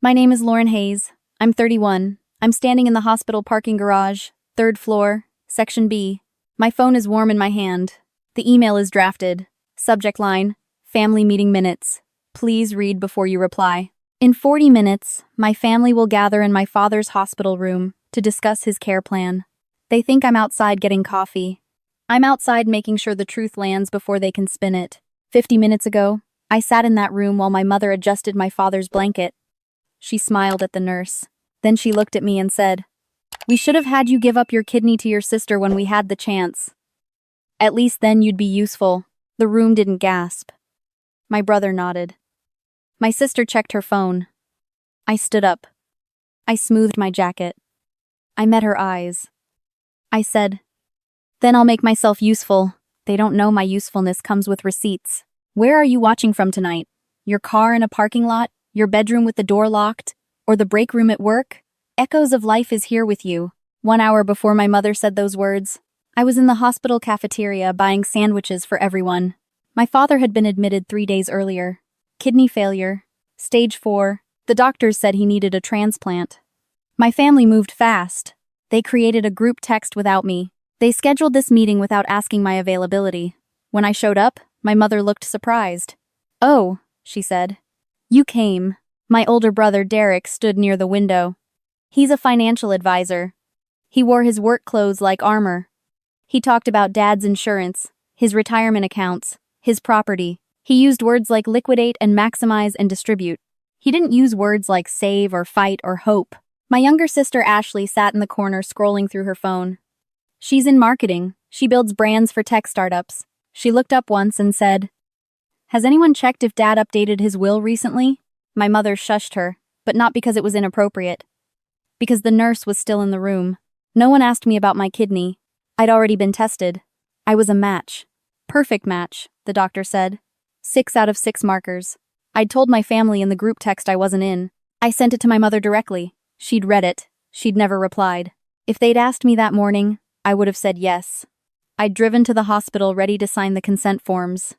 My name is Lauren Hayes. I'm 31. I'm standing in the hospital parking garage, 3rd floor, Section B. My phone is warm in my hand. The email is drafted. Subject line, family meeting minutes. Please read before you reply. In 40 minutes, my family will gather in my father's hospital room to discuss his care plan. They think I'm outside getting coffee. I'm outside making sure the truth lands before they can spin it. 50 minutes ago, I sat in that room while my mother adjusted my father's blanket. She smiled at the nurse. Then she looked at me and said, "We should have had you give up your kidney to your sister when we had the chance. At least then you'd be useful." The room didn't gasp. My brother nodded. My sister checked her phone. I stood up. I smoothed my jacket. I met her eyes. I said, "Then I'll make myself useful. They don't know my usefulness comes with receipts. Where are you watching from tonight? Your car in a parking lot? Your bedroom with the door locked? Or the break room at work? Echoes of life is here with you." 1 hour before my mother said those words, I was in the hospital cafeteria buying sandwiches for everyone. My father had been admitted 3 days earlier. Kidney failure. Stage 4. The doctors said he needed a transplant. My family moved fast. They created a group text without me. They scheduled this meeting without asking my availability. When I showed up, my mother looked surprised. "Oh," she said. "You came." My older brother Derek stood near the window. He's a financial advisor. He wore his work clothes like armor. He talked about Dad's insurance, his retirement accounts, his property. He used words like liquidate and maximize and distribute. He didn't use words like save or fight or hope. My younger sister Ashley sat in the corner scrolling through her phone. She's in marketing. She builds brands for tech startups. She looked up once and said, "Has anyone checked if Dad updated his will recently?" My mother shushed her, but not because it was inappropriate. Because the nurse was still in the room. No one asked me about my kidney. I'd already been tested. I was a match. Perfect match, the doctor said. 6 out of 6 markers. I'd told my family in the group text I wasn't in. I sent it to my mother directly. She'd read it. She'd never replied. If they'd asked me that morning, I would have said yes. I'd driven to the hospital ready to sign the consent forms.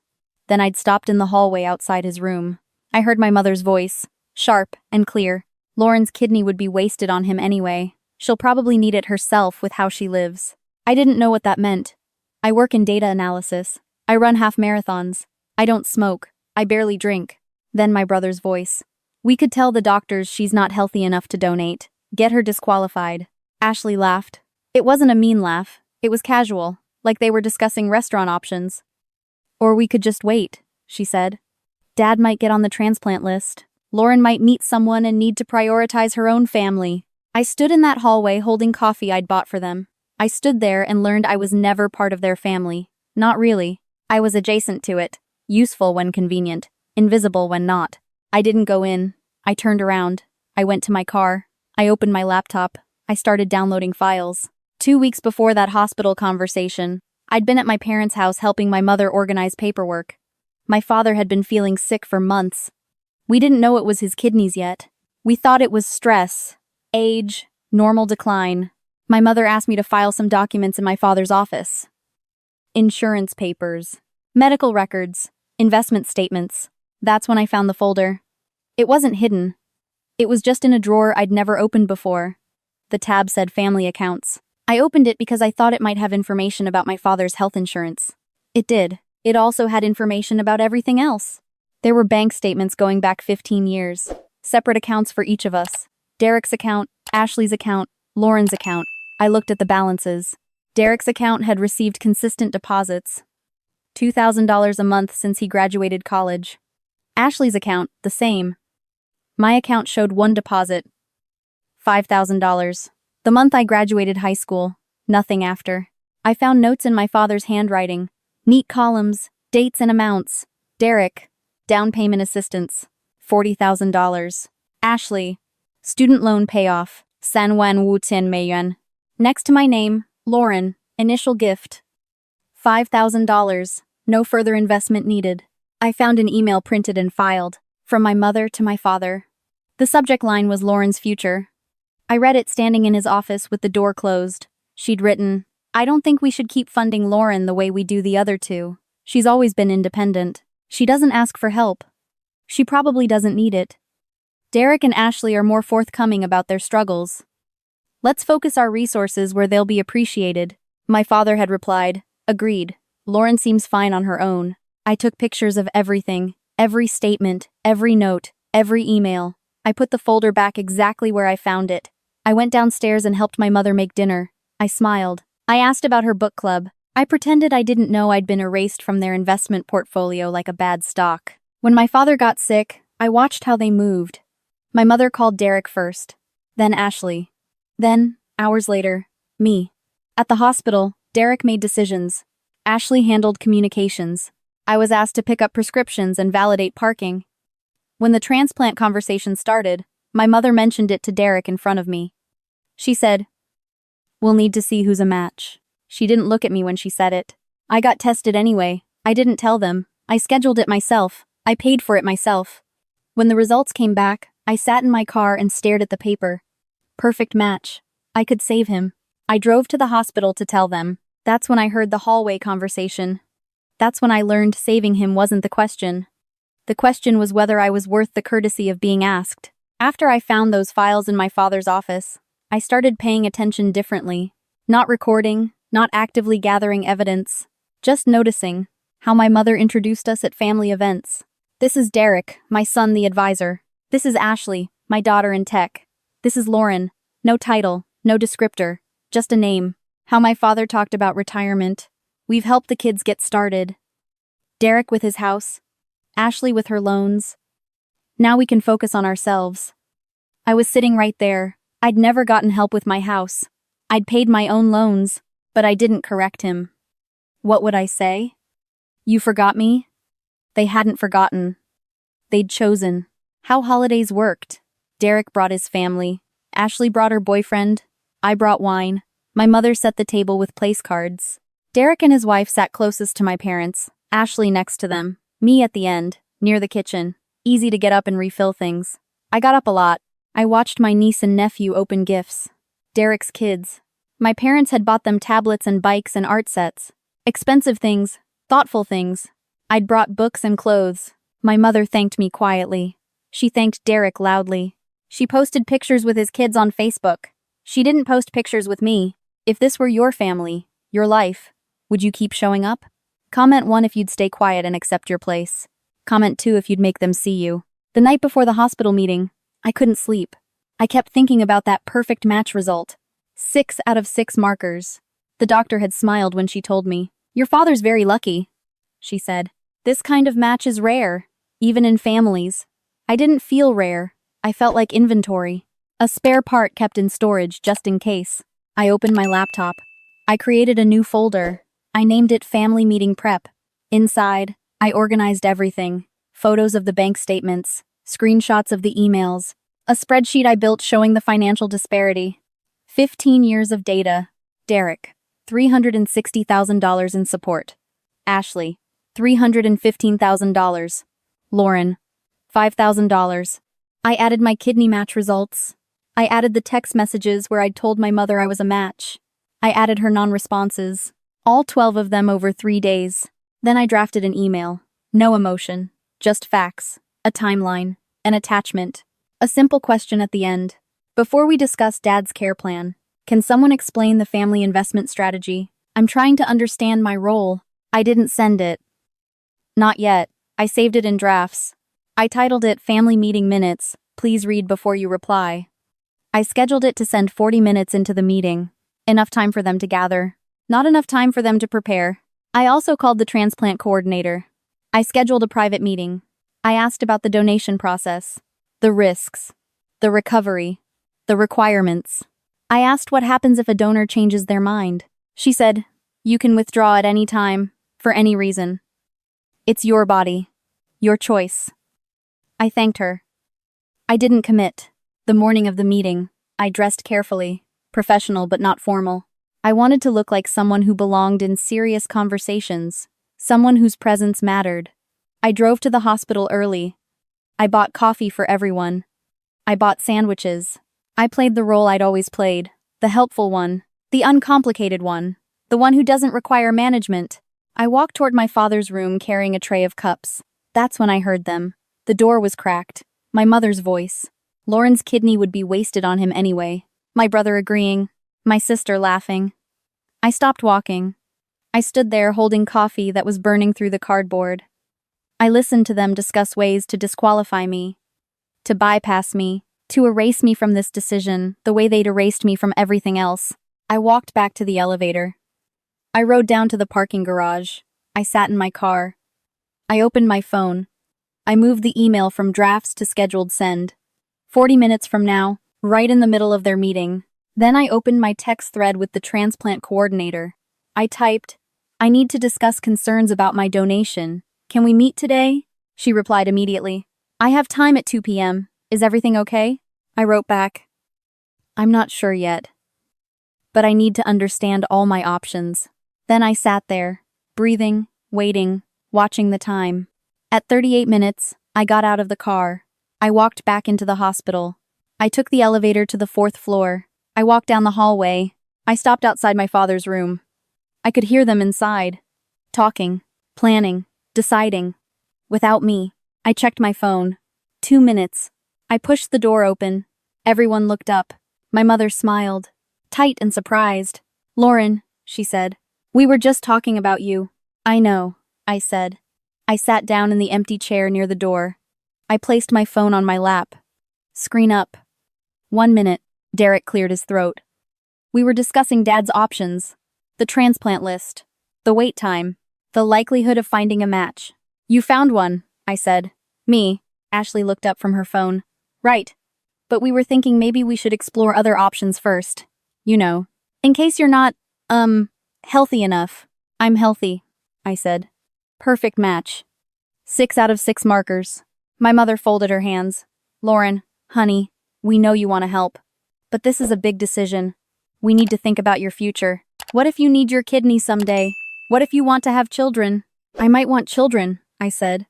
Then I'd stopped in the hallway outside his room. I heard my mother's voice, sharp and clear. Lauren's kidney would be wasted on him anyway. She'll probably need it herself with how she lives. I didn't know what that meant. I work in data analysis. I run half marathons. I don't smoke. I barely drink. Then my brother's voice. "We could tell the doctors she's not healthy enough to donate. Get her disqualified." Ashley laughed. It wasn't a mean laugh. It was casual, like they were discussing restaurant options. "Or we could just wait," she said. "Dad might get on the transplant list. Lauren might meet someone and need to prioritize her own family." I stood in that hallway holding coffee I'd bought for them. I stood there and learned I was never part of their family. Not really. I was adjacent to it. Useful when convenient. Invisible when not. I didn't go in. I turned around. I went to my car. I opened my laptop. I started downloading files. 2 weeks before that hospital conversation, I'd been at my parents' house helping my mother organize paperwork. My father had been feeling sick for months. We didn't know it was his kidneys yet. We thought it was stress, age, normal decline. My mother asked me to file some documents in my father's office. Insurance papers, medical records, investment statements. That's when I found the folder. It wasn't hidden. It was just in a drawer I'd never opened before. The tab said family accounts. I opened it because I thought it might have information about my father's health insurance. It did. It also had information about everything else. There were bank statements going back 15 years. Separate accounts for each of us. Derek's account, Ashley's account, Lauren's account. I looked at the balances. Derek's account had received consistent deposits. $2,000 a month since he graduated college. Ashley's account, the same. My account showed one deposit. $5,000. The month I graduated high school. Nothing after. I found notes in my father's handwriting. Neat columns, dates and amounts. Derek, down payment assistance, $40,000. Ashley, student loan payoff, San Juan Wu Tin Yuan. Next to my name, Lauren, initial gift, $5,000. No further investment needed. I found an email printed and filed, from my mother to my father. The subject line was Lauren's future. I read it standing in his office with the door closed. She'd written, "I don't think we should keep funding Lauren the way we do the other two. She's always been independent. She doesn't ask for help. She probably doesn't need it." Derek and Ashley are more forthcoming about their struggles. Let's focus our resources where they'll be appreciated. My father had replied, agreed. Lauren seems fine on her own. I took pictures of everything, every statement, every note, every email. I put the folder back exactly where I found it. I went downstairs and helped my mother make dinner. I smiled. I asked about her book club. I pretended I didn't know I'd been erased from their investment portfolio like a bad stock. When my father got sick, I watched how they moved. My mother called Derek first, then Ashley. Then, hours later, me. At the hospital, Derek made decisions. Ashley handled communications. I was asked to pick up prescriptions and validate parking. When the transplant conversation started, my mother mentioned it to Derek in front of me. She said, "We'll need to see who's a match." She didn't look at me when she said it. I got tested anyway. I didn't tell them. I scheduled it myself. I paid for it myself. When the results came back, I sat in my car and stared at the paper. Perfect match. I could save him. I drove to the hospital to tell them. That's when I heard the hallway conversation. That's when I learned saving him wasn't the question. The question was whether I was worth the courtesy of being asked. After I found those files in my father's office, I started paying attention differently. Not recording, not actively gathering evidence, just noticing how my mother introduced us at family events. This is Derek, my son, the advisor. This is Ashley, my daughter in tech. This is Lauren. No title, no descriptor, just a name. How my father talked about retirement. We've helped the kids get started. Derek with his house. Ashley with her loans. Now we can focus on ourselves. I was sitting right there. I'd never gotten help with my house. I'd paid my own loans, but I didn't correct him. What would I say? You forgot me? They hadn't forgotten. They'd chosen. How holidays worked. Derek brought his family. Ashley brought her boyfriend. I brought wine. My mother set the table with place cards. Derek and his wife sat closest to my parents, Ashley next to them, me at the end, near the kitchen. Easy to get up and refill things. I got up a lot. I watched my niece and nephew open gifts. Derek's kids. My parents had bought them tablets and bikes and art sets. Expensive things, thoughtful things. I'd brought books and clothes. My mother thanked me quietly. She thanked Derek loudly. She posted pictures with his kids on Facebook. She didn't post pictures with me. If this were your family, your life, would you keep showing up? Comment 1 if you'd stay quiet and accept your place. Comment 2 if you'd make them see you. The night before the hospital meeting, I couldn't sleep. I kept thinking about that perfect match result. 6 out of 6 markers. The doctor had smiled when she told me, "Your father's very lucky," she said. "This kind of match is rare, even in families." I didn't feel rare. I felt like inventory. A spare part kept in storage just in case. I opened my laptop. I created a new folder. I named it Family Meeting Prep. Inside, I organized everything. Photos of the bank statements, screenshots of the emails, a spreadsheet I built showing the financial disparity. 15 years of data. Derek, $360,000 in support. Ashley, $315,000. Lauren, $5,000. I added my kidney match results. I added the text messages where I'd told my mother I was a match. I added her non-responses. All 12 of them over 3 days. Then I drafted an email. No emotion. Just facts. A timeline. An attachment. A simple question at the end. Before we discuss Dad's care plan, can someone explain the family investment strategy? I'm trying to understand my role. I didn't send it. Not yet. I saved it in drafts. I titled it Family Meeting Minutes. Please read before you reply. I scheduled it to send 40 minutes into the meeting. Enough time for them to gather. Not enough time for them to prepare. I also called the transplant coordinator. I scheduled a private meeting. I asked about the donation process, the risks, the recovery, the requirements. I asked what happens if a donor changes their mind. She said, "You can withdraw at any time, for any reason. It's your body, your choice." I thanked her. I didn't commit. The morning of the meeting, I dressed carefully, professional but not formal. I wanted to look like someone who belonged in serious conversations, someone whose presence mattered. I drove to the hospital early. I bought coffee for everyone. I bought sandwiches. I played the role I'd always played, the helpful one, the uncomplicated one, the one who doesn't require management. I walked toward my father's room carrying a tray of cups. That's when I heard them. The door was cracked. My mother's voice. Lauren's kidney would be wasted on him anyway. My brother agreeing. My sister laughing. I stopped walking. I stood there holding coffee that was burning through the cardboard. I listened to them discuss ways to disqualify me, to bypass me, to erase me from this decision, the way they'd erased me from everything else. I walked back to the elevator. I rode down to the parking garage. I sat in my car. I opened my phone. I moved the email from drafts to scheduled send. 40 minutes from now, right in the middle of their meeting. Then I opened my text thread with the transplant coordinator. I typed, "I need to discuss concerns about my donation. Can we meet today?" She replied immediately, "I have time at 2 p.m. Is everything okay?" I wrote back, "I'm not sure yet, but I need to understand all my options." Then I sat there, breathing, waiting, watching the time. At 38 minutes, I got out of the car. I walked back into the hospital. I took the elevator to the 4th floor. I walked down the hallway. I stopped outside my father's room. I could hear them inside, talking, planning, deciding. Without me, I checked my phone. 2 minutes. I pushed the door open. Everyone looked up. My mother smiled, tight and surprised. "Lauren," she said, "we were just talking about you." "I know," I said. I sat down in the empty chair near the door. I placed my phone on my lap. Screen up. 1 minute. Derek cleared his throat. "We were discussing Dad's options. The transplant list. The wait time. The likelihood of finding a match." "You found one," I said. "Me." Ashley looked up from her phone. "Right. But we were thinking maybe we should explore other options first. You know. In case you're not, healthy enough." "I'm healthy," I said. "Perfect match. 6 out of 6 markers." My mother folded her hands. "Lauren, honey, we know you want to help. But this is a big decision. We need to think about your future. What if you need your kidney someday? What if you want to have children?" "I might want children," I said.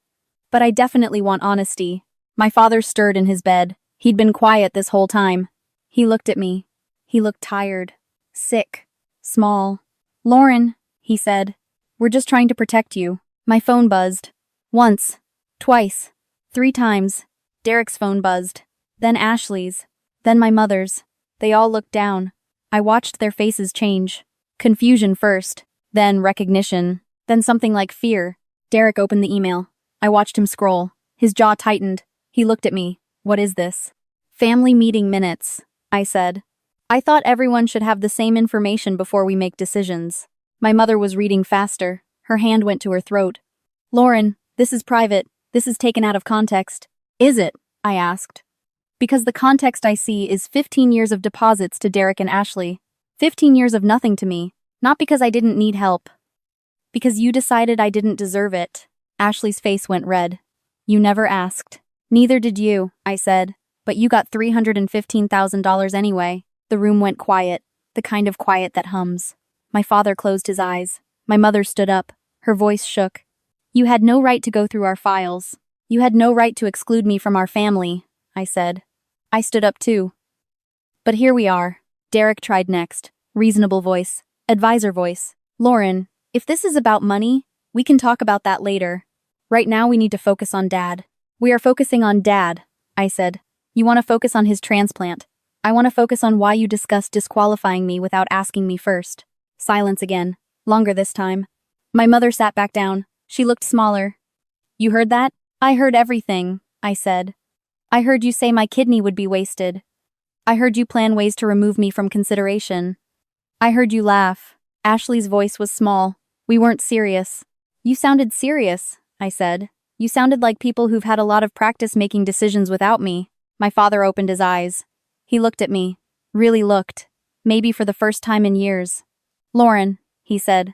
"But I definitely want honesty." My father stirred in his bed. He'd been quiet this whole time. He looked at me. He looked tired, sick, small. "Lauren," he said, "we're just trying to protect you." My phone buzzed. Once, twice, 3 times. Derek's phone buzzed. Then Ashley's. Then my mother's. They all looked down. I watched their faces change. Confusion first, then recognition, then something like fear. Derek opened the email. I watched him scroll. His jaw tightened. He looked at me. "What is this?" "Family meeting minutes," I said. "I thought everyone should have the same information before we make decisions." My mother was reading faster. Her hand went to her throat. "Lauren, this is private. This is taken out of context." "Is it?" I asked. "Because the context I see is 15 years of deposits to Derek and Ashley. 15 years of nothing to me. Not because I didn't need help. Because you decided I didn't deserve it." Ashley's face went red. "You never asked." "Neither did you," I said. "But you got $315,000 anyway." The room went quiet, the kind of quiet that hums. My father closed his eyes. My mother stood up. Her voice shook. "You had no right to go through our files. You had no right to exclude me from our family," I said. I stood up too. "But here we are." Derek tried next. Reasonable voice. Advisor voice. "Lauren, if this is about money, we can talk about that later. Right now we need to focus on Dad." "We are focusing on Dad," I said. "You want to focus on his transplant. I want to focus on why you discussed disqualifying me without asking me first." Silence again. Longer this time. My mother sat back down. She looked smaller. "You heard that?" "I heard everything," I said. "I heard you say my kidney would be wasted. I heard you plan ways to remove me from consideration. I heard you laugh." Ashley's voice was small. "We weren't serious." "You sounded serious," I said. "You sounded like people who've had a lot of practice making decisions without me." My father opened his eyes. He looked at me. Really looked. Maybe for the first time in years. "Lauren," he said.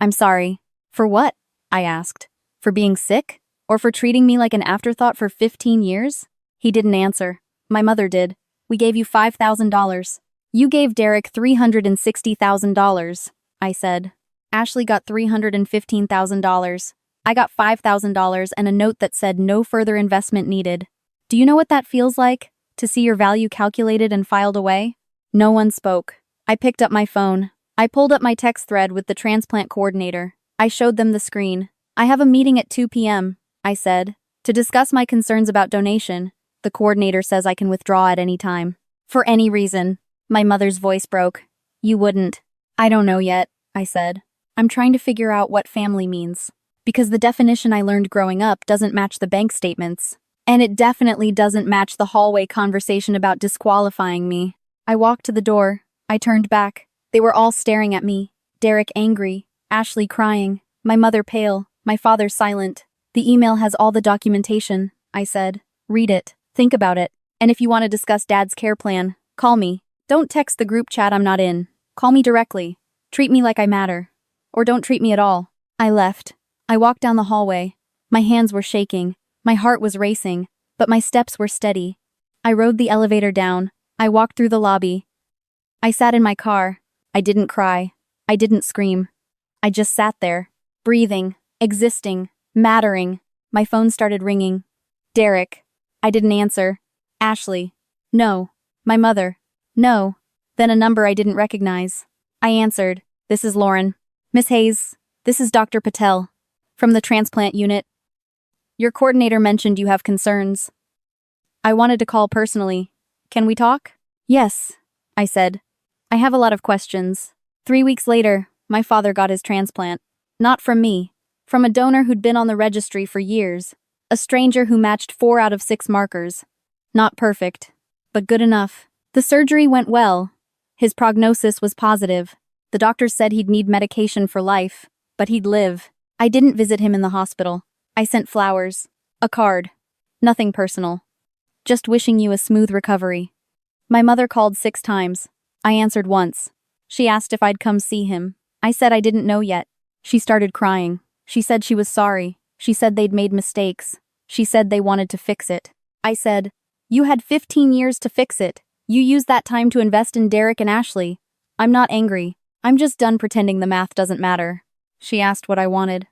"I'm sorry." "For what?" I asked. "For being sick? Or for treating me like an afterthought for 15 years? He didn't answer. My mother did. "We gave you $5,000. You gave Derek $360,000, I said. "Ashley got $315,000. I got $5,000 and a note that said no further investment needed. Do you know what that feels like? To see your value calculated and filed away?" No one spoke. I picked up my phone. I pulled up my text thread with the transplant coordinator. I showed them the screen. "I have a meeting at 2 p.m., I said, "to discuss my concerns about donation. The coordinator says I can withdraw at any time. For any reason. My mother's voice broke. You wouldn't. I don't know yet, I said. I'm trying to figure out what family means. Because the definition I learned growing up doesn't match the bank statements. And it definitely doesn't match the hallway conversation about disqualifying me. I walked to the door. I turned back. They were all staring at me. Derek angry, Ashley crying, my mother pale, my father silent. The email has all the documentation, I said. Read it. Think about it. And if you want to discuss Dad's care plan, call me. Don't text the group chat I'm not in. Call me directly. Treat me like I matter. Or don't treat me at all. I left. I walked down the hallway. My hands were shaking. My heart was racing, but my steps were steady. I rode the elevator down. I walked through the lobby. I sat in my car. I didn't cry. I didn't scream. I just sat there, breathing, existing, mattering. My phone started ringing. Derek. I didn't answer. Ashley. No. My mother. No. Then a number I didn't recognize. I answered. This is Lauren. Miss Hayes, this is Dr. Patel. From the transplant unit. Your coordinator mentioned you have concerns. I wanted to call personally. Can we talk? Yes, I said. I have a lot of questions. 3 weeks later, my father got his transplant. Not from me. From a donor who'd been on the registry for years. A stranger who matched 4 out of 6 markers. Not perfect, but good enough. The surgery went well. His prognosis was positive. The doctors said he'd need medication for life, but he'd live. I didn't visit him in the hospital. I sent flowers. A card. Nothing personal. Just wishing you a smooth recovery. My mother called 6 times. I answered once. She asked if I'd come see him. I said I didn't know yet. She started crying. She said she was sorry. She said they'd made mistakes. She said they wanted to fix it. I said, you had 15 years to fix it. You used that time to invest in Derek and Ashley. I'm not angry. I'm just done pretending the math doesn't matter. She asked what I wanted.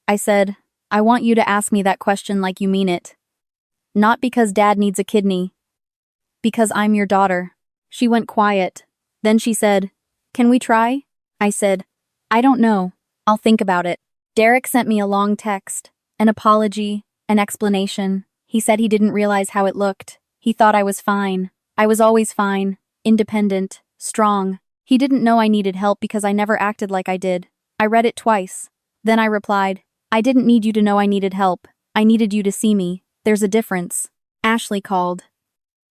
I said, I want you to ask me that question like you mean it. Not because Dad needs a kidney. Because I'm your daughter. She went quiet. Then she said, can we try? I said, I don't know. I'll think about it. Derek sent me a long text, an apology, an explanation. He said he didn't realize how it looked. He thought I was fine. I was always fine, independent, strong. He didn't know I needed help because I never acted like I did. I read it twice. Then I replied, I didn't need you to know I needed help. I needed you to see me. There's a difference. Ashley called.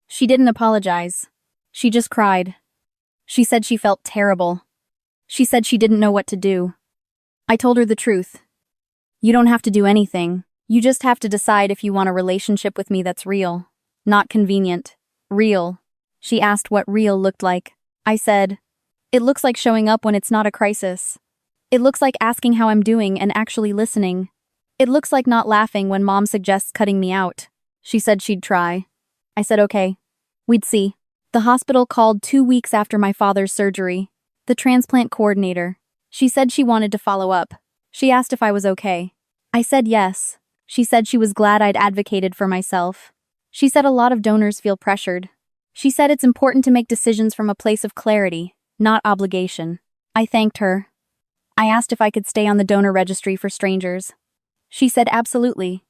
She didn't apologize. She just cried. She said she felt terrible. She said she didn't know what to do. I told her the truth. You don't have to do anything. You just have to decide if you want a relationship with me that's real. Not convenient. Real. She asked what real looked like. I said, it looks like showing up when it's not a crisis. It looks like asking how I'm doing and actually listening. It looks like not laughing when Mom suggests cutting me out. She said she'd try. I said okay. We'd see. The hospital called 2 weeks after my father's surgery. The transplant coordinator. She said she wanted to follow up. She asked if I was okay. I said yes. She said she was glad I'd advocated for myself. She said a lot of donors feel pressured. She said it's important to make decisions from a place of clarity, not obligation. I thanked her. I asked if I could stay on the donor registry for strangers. She said absolutely.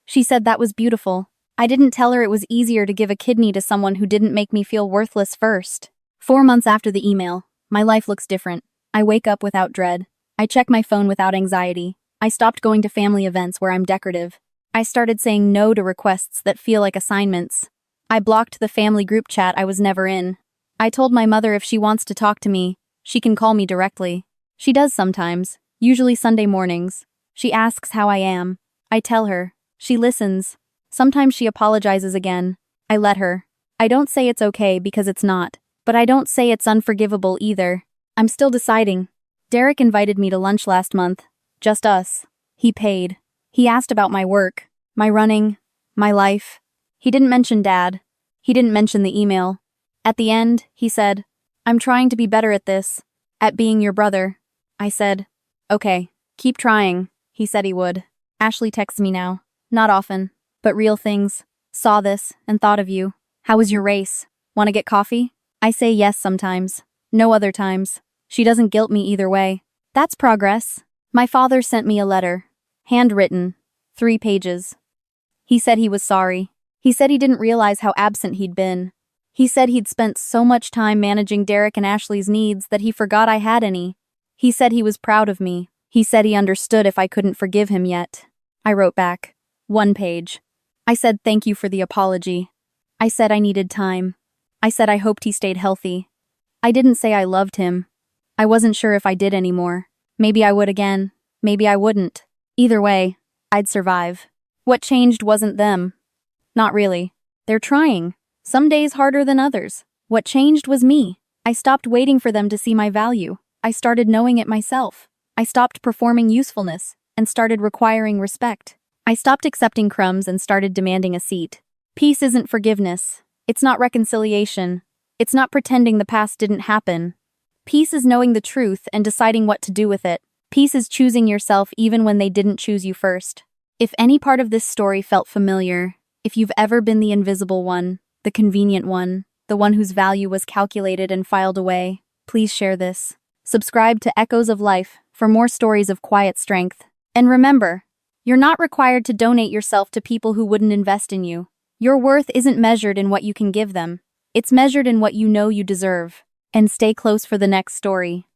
She said that was beautiful. I didn't tell her it was easier to give a kidney to someone who didn't make me feel worthless first. 4 months after the email, my life looks different. I wake up without dread. I check my phone without anxiety. I stopped going to family events where I'm decorative. I started saying no to requests that feel like assignments. I blocked the family group chat I was never in. I told my mother if she wants to talk to me, she can call me directly. She does sometimes, usually Sunday mornings. She asks how I am. I tell her. She listens. Sometimes she apologizes again. I let her. I don't say it's okay because it's not, but I don't say it's unforgivable either. I'm still deciding. Derek invited me to lunch last month. Just us. He paid. He asked about my work, my running, my life. He didn't mention Dad. He didn't mention the email. At the end, he said, I'm trying to be better at this, at being your brother. I said, okay, keep trying, he said he would. Ashley texts me now. Not often, but real things. Saw this and thought of you. How was your race? Want to get coffee? I say yes sometimes. No other times. She doesn't guilt me either way. That's progress. My father sent me a letter. Handwritten. 3 pages. He said he was sorry. He said he didn't realize how absent he'd been. He said he'd spent so much time managing Derek and Ashley's needs that he forgot I had any. He said he was proud of me. He said he understood if I couldn't forgive him yet. I wrote back. 1 page. I said thank you for the apology. I said I needed time. I said I hoped he stayed healthy. I didn't say I loved him. I wasn't sure if I did anymore. Maybe I would again. Maybe I wouldn't. Either way, I'd survive. What changed wasn't them. Not really. They're trying. Some days harder than others. What changed was me. I stopped waiting for them to see my value. I started knowing it myself. I stopped performing usefulness and started requiring respect. I stopped accepting crumbs and started demanding a seat. Peace isn't forgiveness. It's not reconciliation. It's not pretending the past didn't happen. Peace is knowing the truth and deciding what to do with it. Peace is choosing yourself even when they didn't choose you first. If any part of this story felt familiar, if you've ever been the invisible one, the convenient one, the one whose value was calculated and filed away, please share this. Subscribe to Echoes of Life for more stories of quiet strength. And remember, you're not required to donate yourself to people who wouldn't invest in you. Your worth isn't measured in what you can give them. It's measured in what you know you deserve. And stay close for the next story.